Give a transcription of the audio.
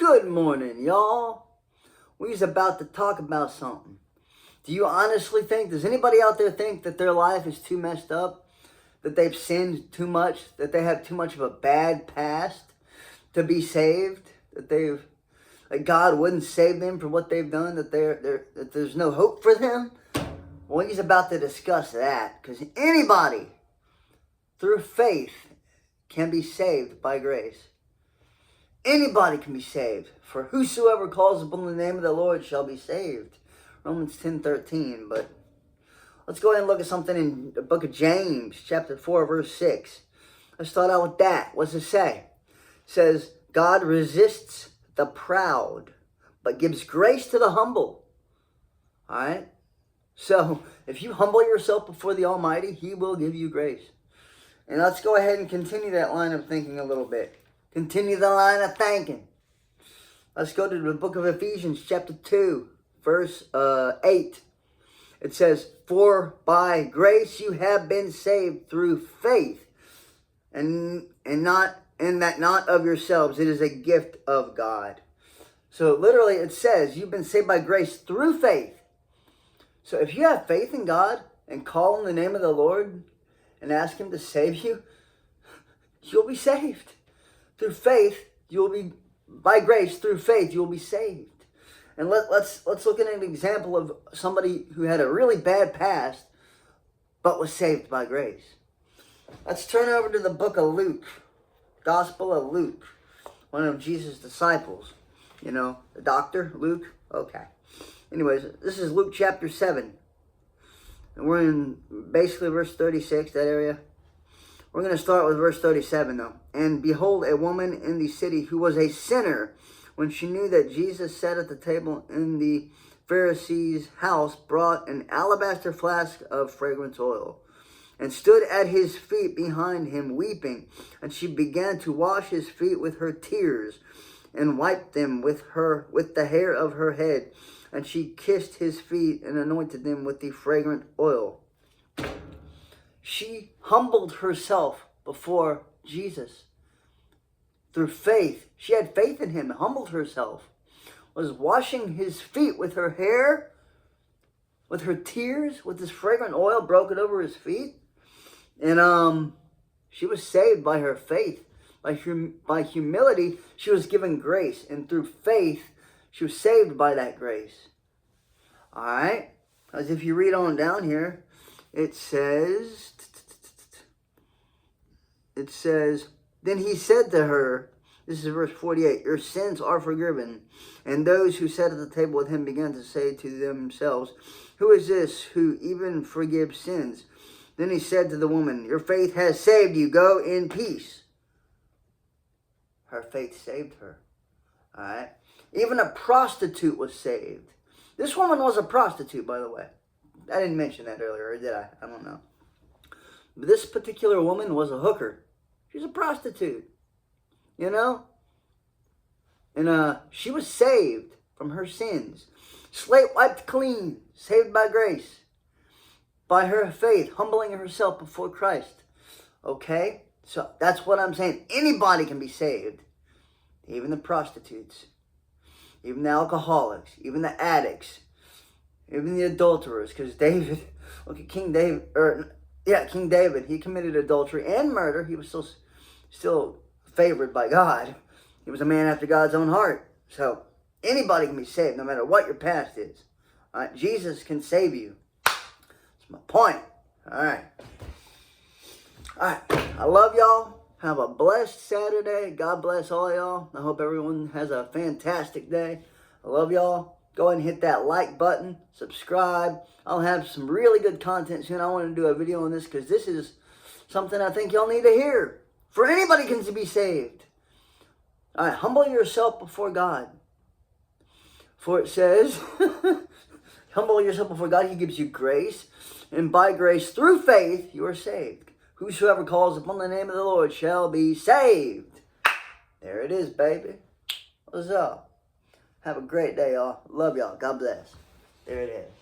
Good morning, y'all. We's about to talk about something. Do you honestly think, does anybody out there think that their life is too messed up? That they've sinned too much? That they have too much of a bad past to be saved? That God wouldn't save them for what they've done? That there's no hope for them? Well, he's about to discuss that. Because anybody, through faith, can be saved by grace. Anybody can be saved. For whosoever calls upon the name of the Lord shall be saved. Romans 10:13. But let's go ahead and look at something in the book of James, chapter 4, verse 6. Let's start out with that. What's it say? It says, God resists the proud, but gives grace to the humble. All right? So, if you humble yourself before the Almighty, He will give you grace. And let's go ahead and continue that line of thinking a little bit. Continue the line of thinking. Let's go to the book of Ephesians, chapter 2, verse 8. It says, for by grace you have been saved through faith, and that not of yourselves. It is a gift of God. So literally it says you've been saved by grace through faith. So if you have faith in God and call on the name of the Lord and ask Him to save you, you'll be saved. Through faith, you'll be, by grace, through faith, you'll be saved. And let's look at an example of somebody who had a really bad past, but was saved by grace. Let's turn over to the book of Luke, Gospel of Luke, one of Jesus' disciples. You know, the doctor, Luke. Okay. Anyways, this is Luke chapter 7. And we're in basically verse 36, that area. We're going to start with verse 37, though. And behold, a woman in the city who was a sinner, when she knew that Jesus sat at the table in the Pharisee's house, brought an alabaster flask of fragrance oil, and stood at his feet behind him, weeping. And she began to wash his feet with her tears, and wiped them with the hair of her head. And she kissed his feet, and anointed them with the fragrant oil. She humbled herself before Jesus. Through faith. She had faith in Him, humbled herself. Was washing His feet with her hair, with her tears, with this fragrant oil, broke it over His feet. And she was saved by her faith. By humility, she was given grace. And through faith, she was saved by that grace. Alright? As if you read on down here, it says, then He said to her, this is verse 48, your sins are forgiven. And those who sat at the table with Him began to say to themselves, who is this who even forgives sins? Then He said to the woman, your faith has saved you. Go in peace. Her faith saved her. All right. Even a prostitute was saved. This woman was a prostitute, by the way. I didn't mention that earlier, or did I? I don't know. But this particular woman was a hooker. She's a prostitute. You know? And she was saved from her sins. Slate wiped clean. Saved by grace. By her faith, humbling herself before Christ. Okay? So that's what I'm saying. Anybody can be saved. Even the prostitutes. Even the alcoholics. Even the addicts. Even the adulterers. Because David, look at King David. King David. He committed adultery and murder. He was still favored by God. He was a man after God's own heart. So anybody can be saved no matter what your past is. All right? Jesus can save you. That's my point. All right. All right. I love y'all. Have a blessed Saturday. God bless all y'all. I hope everyone has a fantastic day. I love y'all. Go ahead and hit that like button. Subscribe. I'll have some really good content soon. I want to do a video on this because this is something I think y'all need to hear. For anybody can be saved. All right. Humble yourself before God. For it says, humble yourself before God. He gives you grace. And by grace, through faith, you are saved. Whosoever calls upon the name of the Lord shall be saved. There it is, baby. What's up? Have a great day, y'all. Love y'all. God bless. There it is.